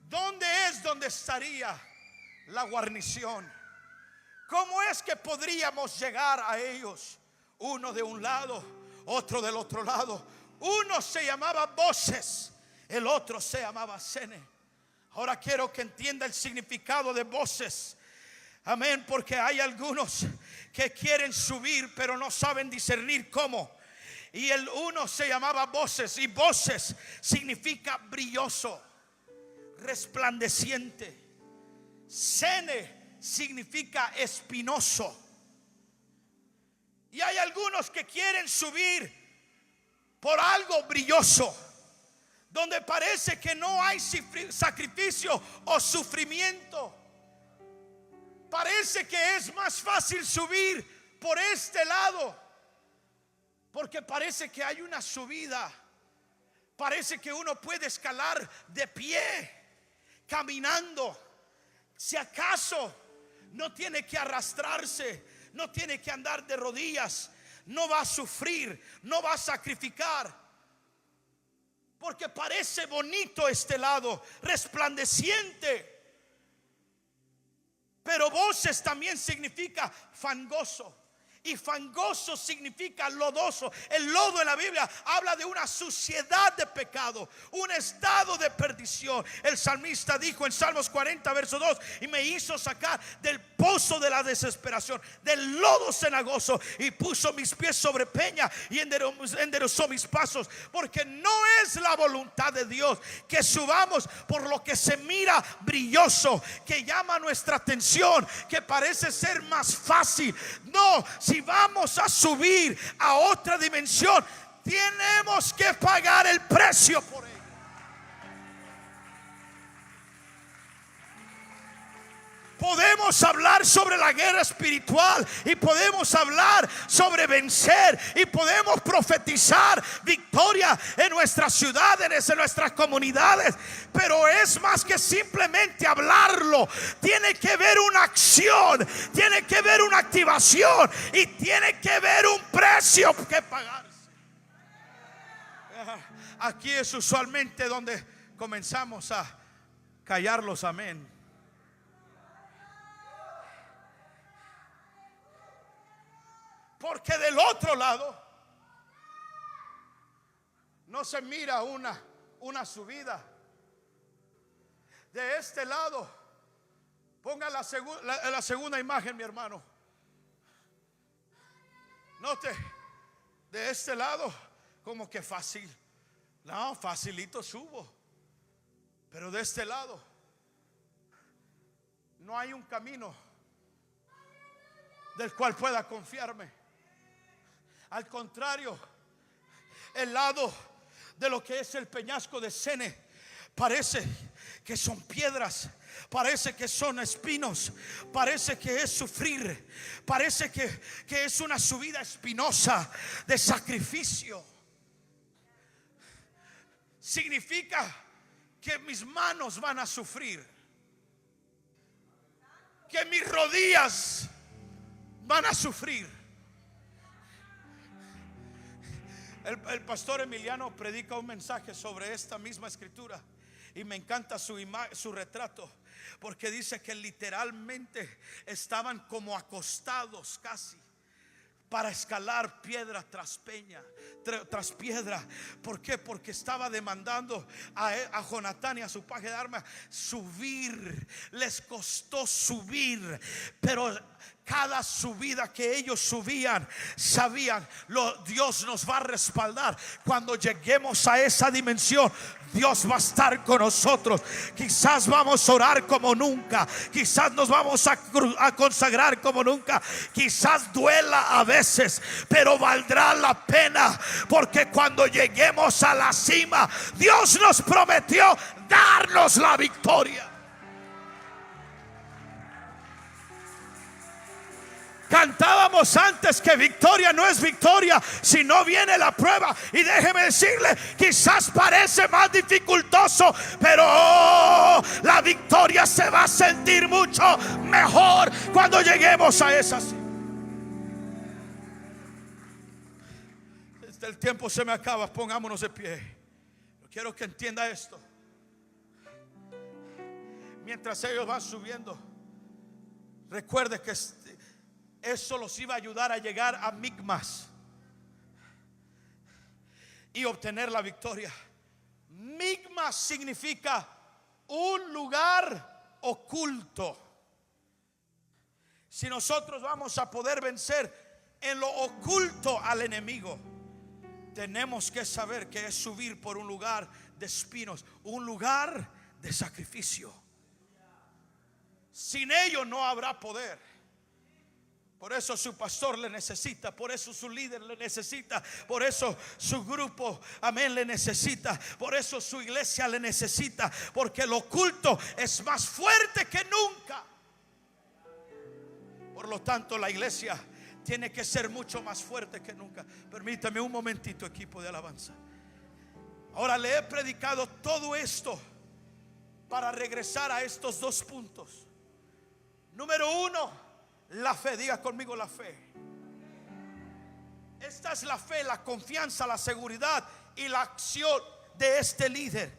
¿Dónde es donde estaría la guarnición? ¿Cómo es que podríamos llegar a ellos? Uno de un lado, otro del otro lado. Uno se llamaba Voces, el otro se llamaba Sene. Ahora quiero que entienda el significado de Voces. Amén, porque hay algunos que quieren subir pero no saben discernir cómo. Y el uno se llamaba Voces, y Voces significa brilloso, resplandeciente. Sene significa espinoso. Y hay algunos que quieren subir por algo brilloso, donde parece que no hay sacrificio o sufrimiento. Parece que es más fácil subir por este lado, porque parece que hay una subida. Parece que uno puede escalar de pie, caminando. Si acaso no tiene que arrastrarse, no tiene que andar de rodillas, no va a sufrir, no va a sacrificar. Porque parece bonito este lado, resplandeciente. Pero voces también significa fangoso. Y fangoso significa lodoso. El lodo en la Biblia habla de una suciedad de pecado, un estado de perdición. El salmista dijo en Salmos 40 verso 2: y me hizo sacar del pozo de la desesperación, del lodo cenagoso, y puso mis pies sobre peña y enderezó mis pasos. Porque no es la voluntad de Dios que subamos por lo que se mira brilloso, que llama nuestra atención, que parece ser más fácil. No, si vamos a subir a otra dimensión, tenemos que pagar el precio por ello. Podemos hablar sobre la guerra espiritual y podemos hablar sobre vencer y podemos profetizar victoria en nuestras ciudades, en nuestras comunidades, pero es más que simplemente hablarlo. Tiene que ver una acción, tiene que ver una activación y tiene que ver un precio que pagarse. Aquí es usualmente donde comenzamos a callar los amén. Porque del otro lado no se mira una subida. De este lado, ponga la segunda imagen, mi hermano. Note, de este lado como que fácil. No, facilito subo. Pero de este lado no hay un camino del cual pueda confiarme. Al contrario, el lado de lo que es el peñasco de Sene parece que son piedras, parece que son espinos, parece que es sufrir, parece que es una subida espinosa de sacrificio. Significa que mis manos van a sufrir, que mis rodillas van a sufrir. El pastor Emiliano predica un mensaje sobre esta misma escritura y me encanta su retrato, porque dice que literalmente estaban como acostados casi para escalar piedra tras peña, tras piedra. ¿Por qué? Porque estaba demandando a Jonatán y a su paje de armas subir. Les costó subir, pero cada subida que ellos subían, sabían, Dios nos va a respaldar. Cuando lleguemos a esa dimensión, Dios va a estar con nosotros. Quizás vamos a orar como nunca, quizás nos vamos a consagrar como nunca, quizás duela a veces, pero valdrá la pena, porque cuando lleguemos a la cima, Dios nos prometió darnos la victoria. Cantábamos antes que victoria no es victoria si no viene la prueba. Y déjeme decirle, quizás parece más dificultoso, pero la victoria se va a sentir mucho mejor cuando lleguemos a esa cima. El tiempo se me acaba, pongámonos de pie. Quiero que entienda esto. Mientras ellos van subiendo, recuerde que eso los iba a ayudar a llegar a Micmas y obtener la victoria. Micmas significa un lugar oculto. Si nosotros vamos a poder vencer en lo oculto al enemigo, tenemos que saber que es subir por un lugar de espinos, un lugar de sacrificio. Sin ello no habrá poder. Por eso su pastor le necesita, por eso su líder le necesita, por eso su grupo, amén, le necesita, por eso su iglesia le necesita, porque el oculto es más fuerte que nunca. Por lo tanto, la iglesia tiene que ser mucho más fuerte que nunca. Permítame un momentito, equipo de alabanza. Ahora le he predicado todo esto para regresar a estos dos puntos. Número uno, la fe. Diga conmigo la fe. Esta es la fe, la confianza, la seguridad y la acción de este líder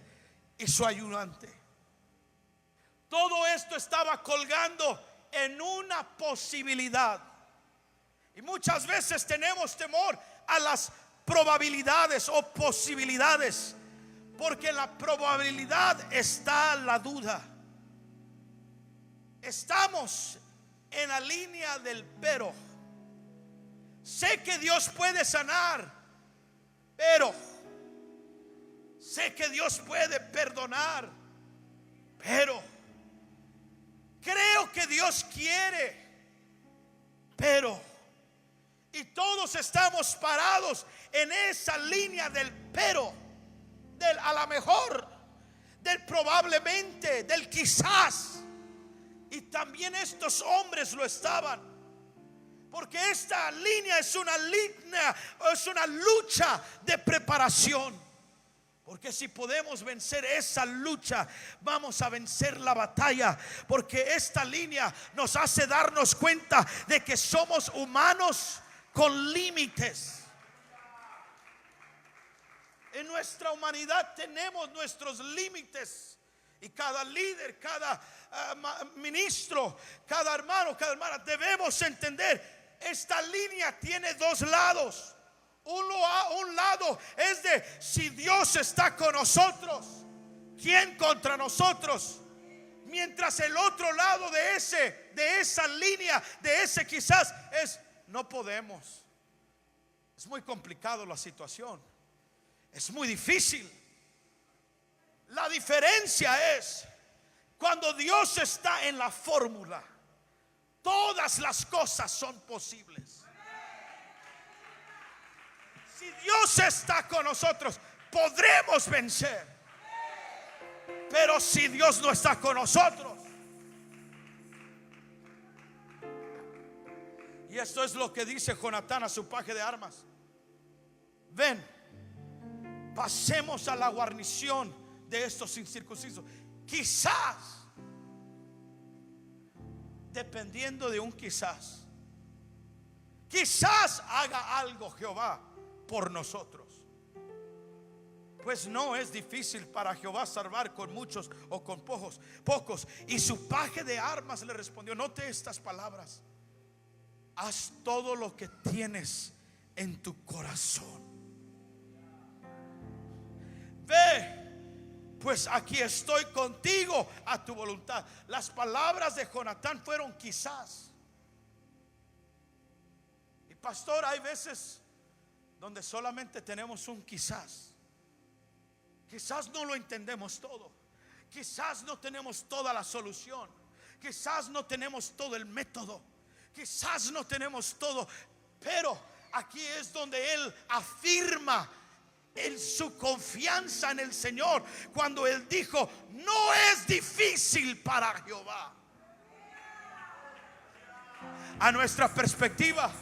y su ayudante. Todo esto estaba colgando en una posibilidad. Y muchas veces tenemos temor a las probabilidades o posibilidades, porque en la probabilidad está la duda. Estamos en la línea del pero. Sé que Dios puede sanar, pero sé que Dios puede perdonar, pero creo que Dios quiere, pero, y todos estamos parados en esa línea del pero, del a lo mejor, del probablemente, del quizás. Y también estos hombres lo estaban, porque esta línea es una lucha de preparación. Porque si podemos vencer esa lucha, vamos a vencer la batalla. Porque esta línea nos hace darnos cuenta de que somos humanos con límites. En nuestra humanidad tenemos nuestros límites. Y cada líder, cada ministro, cada hermano, cada hermana, debemos entender: esta línea tiene dos lados. Un lado es de si Dios está con nosotros, ¿quién contra nosotros? Mientras el otro lado de esa línea, de ese quizás, es no podemos. Es muy complicado la situación. Es muy difícil. La diferencia es cuando Dios está en la fórmula, todas las cosas son posibles. Si Dios está con nosotros, podremos vencer. Pero si Dios no está con nosotros, y esto es lo que dice Jonatán a su paje de armas: ven, pasemos a la guarnición de estos incircuncisos. Quizás, dependiendo de un quizás haga algo Jehová por nosotros. Pues no es difícil para Jehová salvar con muchos o con pocos. Y su paje de armas le respondió: note estas palabras: haz todo lo que tienes en tu corazón. Ve, pues aquí estoy contigo a tu voluntad. Las palabras de Jonatán fueron quizás. Y pastor, hay veces donde solamente tenemos un quizás. Quizás no lo entendemos todo. Quizás no tenemos toda la solución. Quizás no tenemos todo el método. Quizás no tenemos todo. Pero aquí es donde él afirma su confianza en el Señor, cuando él dijo: no es difícil para Jehová. A nuestra perspectiva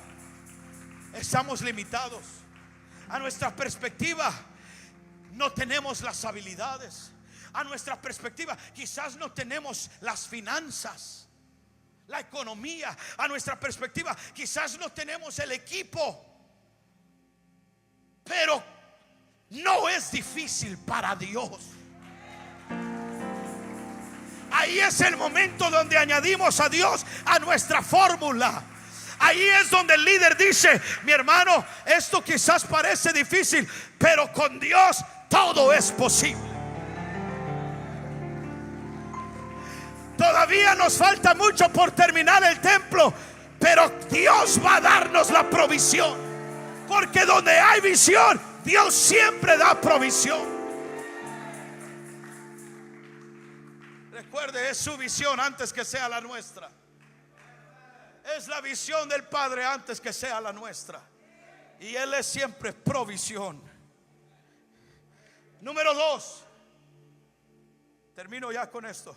estamos limitados. A nuestra perspectiva no tenemos las habilidades. A nuestra perspectiva quizás no tenemos las finanzas, la economía. A nuestra perspectiva quizás no tenemos el equipo. Pero no es difícil para Dios. Ahí es el momento donde añadimos a Dios a nuestra fórmula. Ahí es donde el líder dice: mi hermano, esto quizás parece difícil, pero con Dios todo es posible. Todavía nos falta mucho por terminar el templo, pero Dios va a darnos la provisión. Porque donde hay visión, Dios siempre da provisión. Recuerde, es su visión antes que sea la nuestra. Es la visión del Padre antes que sea la nuestra. Y Él es siempre provisión. Número 2. Termino ya con esto.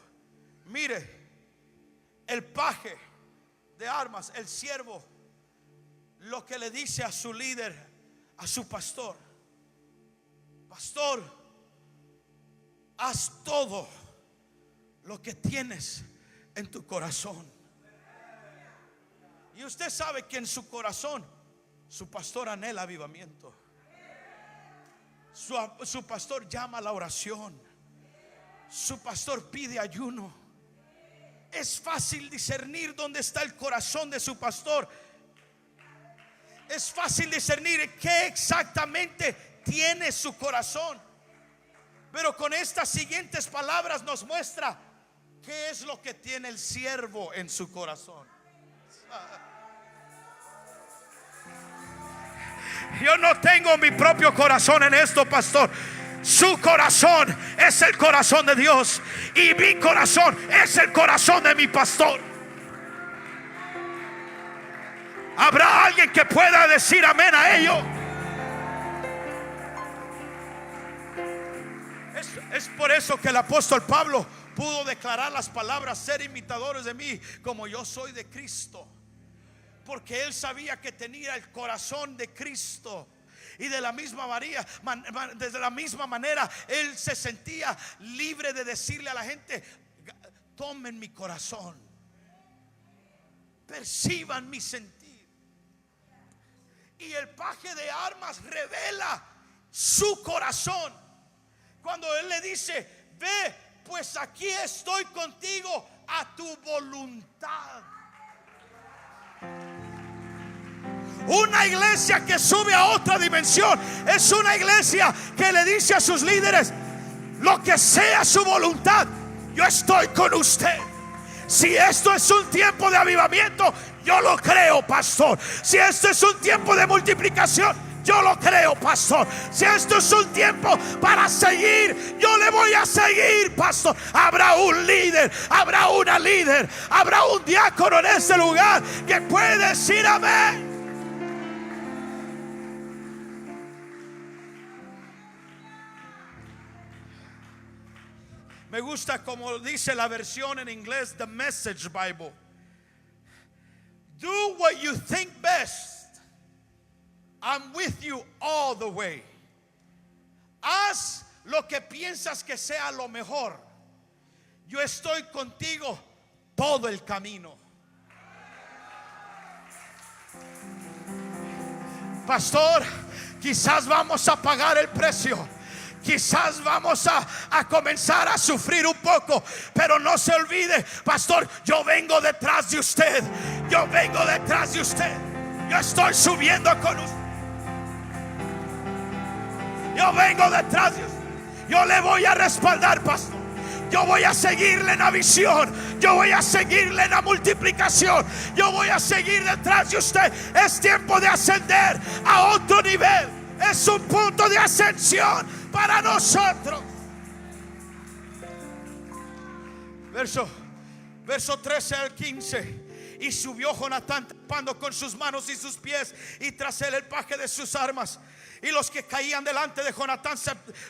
Mire, el paje de armas, el siervo, lo que le dice a su líder, a su pastor: pastor, haz todo lo que tienes en tu corazón. Y usted sabe que en su corazón su pastor anhela avivamiento. Su pastor llama a la oración. Su pastor pide ayuno. Es fácil discernir dónde está el corazón de su pastor. Es fácil discernir qué exactamente tiene su corazón. Pero con estas siguientes palabras nos muestra qué es lo que tiene el siervo en su corazón. Yo no tengo mi propio corazón en esto, pastor. Su corazón es el corazón de Dios y mi corazón es el corazón de mi pastor. ¿Habrá alguien que pueda decir amén a ello? Es por eso que el apóstol Pablo pudo declarar las palabras: ser imitadores de mí como yo soy de Cristo. Porque él sabía que tenía el corazón de Cristo. Y de la misma manera él se sentía libre de decirle a la gente: tomen mi corazón, perciban mi sentir. Y el paje de armas revela su corazón cuando él le dice: ve, pues aquí estoy contigo a tu voluntad. Una iglesia que sube a otra dimensión es una iglesia que le dice a sus líderes: lo que sea su voluntad, yo estoy con usted. Si esto es un tiempo de avivamiento, yo lo creo, pastor. Si esto es un tiempo de multiplicación, yo lo creo, pastor. Si esto es un tiempo para seguir, yo le voy a seguir, pastor. Habrá un líder, habrá una líder, habrá un diácono en este lugar que puede decir amén. Me gusta como dice la versión en inglés, The Message Bible. Do what you think best. I'm with you all the way. Haz lo que piensas que sea lo mejor. Yo estoy contigo todo el camino. Pastor, quizás vamos a pagar el precio. Quizás vamos a comenzar a sufrir un poco, pero no se olvide, pastor, yo vengo detrás de usted. Yo vengo detrás de usted. Yo estoy subiendo con usted. Yo vengo detrás de usted. Yo le voy a respaldar, pastor. Yo voy a seguirle en la visión. Yo voy a seguirle en la multiplicación. Yo voy a seguir detrás de usted. Es tiempo de ascender a otro nivel. Es un punto de ascensión para nosotros. Verso 13 al 15. Y subió Jonatán trepando con sus manos y sus pies, y tras él el paje de sus armas. Y los que caían delante de Jonatán,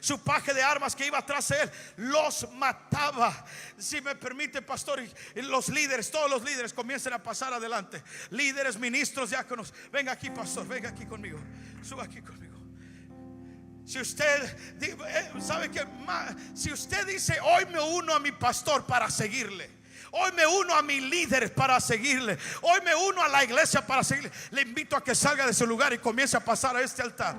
su paje de armas que iba tras él, los mataba. Si me permite, pastor, y los líderes, todos los líderes comiencen a pasar adelante. Líderes, ministros, diáconos. Venga aquí, pastor, venga aquí conmigo. Suba aquí conmigo. Si usted sabe que si usted dice: hoy me uno a mi pastor para seguirle, hoy me uno a mi líder para seguirle, hoy me uno a la iglesia para seguirle, le invito a que salga de su lugar y comience a pasar a este altar.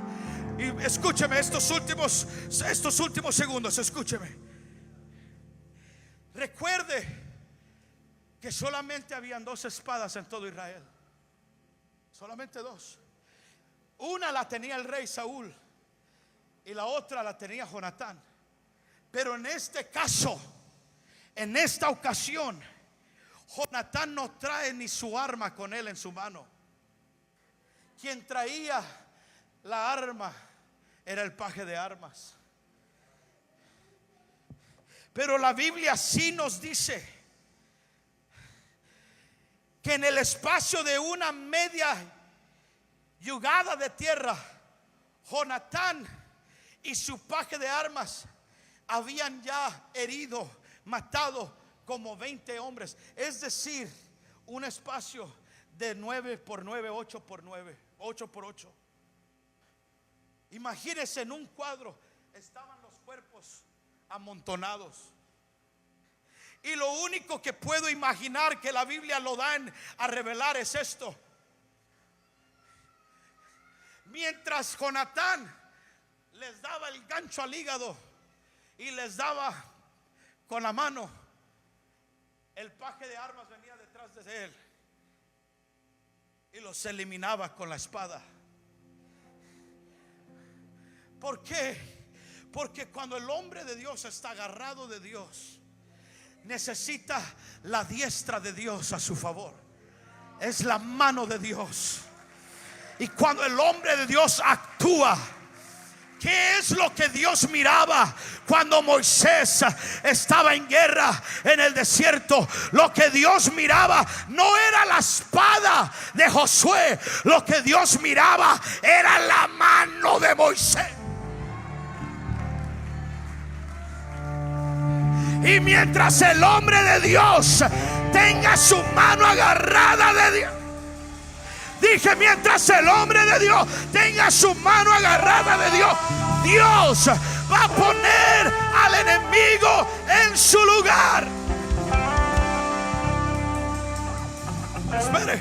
Y escúcheme estos últimos segundos, escúcheme. Recuerde que solamente habían 2 espadas en todo Israel. Solamente 2. Una la tenía el rey Saúl y la otra la tenía Jonatán. Pero en este caso, en esta ocasión, Jonatán no trae ni su arma con él en su mano. Quien traía la arma era el paje de armas. Pero la Biblia sí nos dice que en el espacio de una media yugada de tierra, Jonatán y su paje de armas habían ya herido, matado como 20 hombres. Es decir, un espacio de 9 por 9, 8 por 9, 8 por 8. Imagínense, en un cuadro estaban los cuerpos amontonados. Y lo único que puedo imaginar que la Biblia lo da a revelar es esto: mientras Jonatán les daba el gancho al hígado y les daba con la mano. El paje de armas venía detrás de él y los eliminaba con la espada. ¿Por qué? Porque cuando el hombre de Dios está agarrado de Dios, necesita la diestra de Dios a su favor. Es la mano de Dios. Y cuando el hombre de Dios actúa, ¿qué es lo que Dios miraba cuando Moisés estaba en guerra en el desierto? Lo que Dios miraba no era la espada de Josué. Lo que Dios miraba era la mano de Moisés. Y mientras el hombre de Dios tenga su mano agarrada de Dios, dije, mientras el hombre de Dios tenga su mano agarrada de Dios, Dios va a poner al enemigo en su lugar. Espere.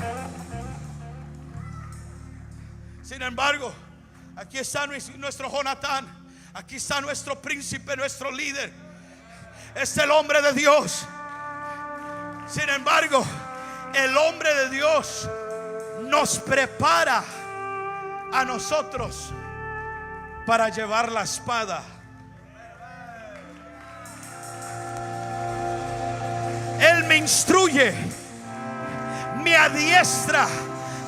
Sin embargo, aquí está nuestro Jonatán. Aquí está nuestro príncipe, nuestro líder. Es el hombre de Dios. Sin embargo, el hombre de Dios nos prepara a nosotros para llevar la espada. Él me instruye, me adiestra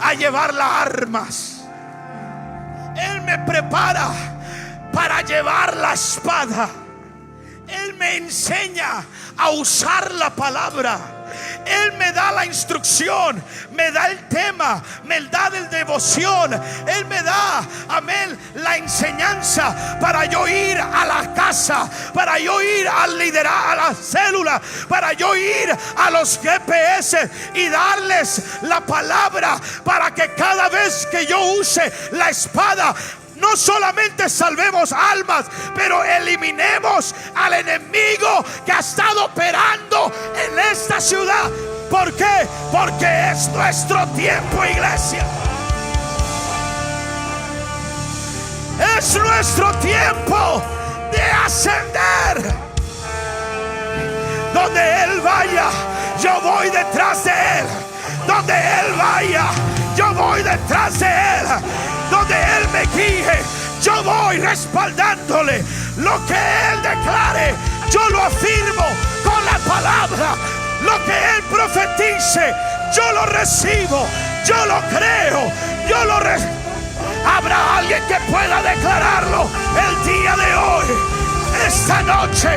a llevar las armas. Él me prepara para llevar la espada. Él me enseña a usar la palabra. Él me da la instrucción, me da el tema, me da la devoción. Él me da, amén, la enseñanza para yo ir a la casa, para yo ir al liderazgo, a la célula, para yo ir a los GPS y darles la palabra, para que cada vez que yo use la espada, no solamente salvemos almas, pero eliminemos al enemigo que ha estado operando en esta ciudad. ¿Por qué? Porque es nuestro tiempo, iglesia. Es nuestro tiempo de ascender. Donde Él vaya, yo voy detrás de Él. Donde Él vaya, yo voy detrás de Él. Donde Él me guíe, yo voy respaldándole. Lo que Él declare, yo lo afirmo con la palabra. Lo que Él profetice, yo lo recibo, yo lo creo, yo lo recibo. Habrá alguien que pueda declararlo el día de hoy. Esta noche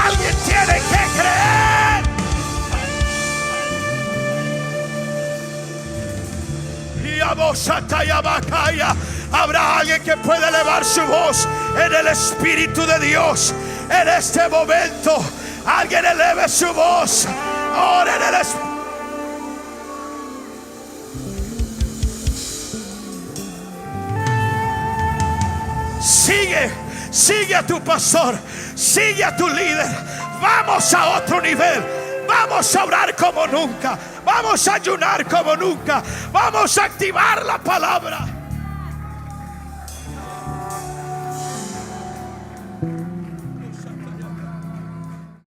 alguien tiene que creer. Habrá alguien que pueda elevar su voz en el Espíritu de Dios en este momento. Alguien eleve su voz. Ora en el Espíritu. Sigue a tu pastor, sigue a tu líder. Vamos a otro nivel. Vamos a orar como nunca. Vamos a ayunar como nunca. Vamos a activar la palabra.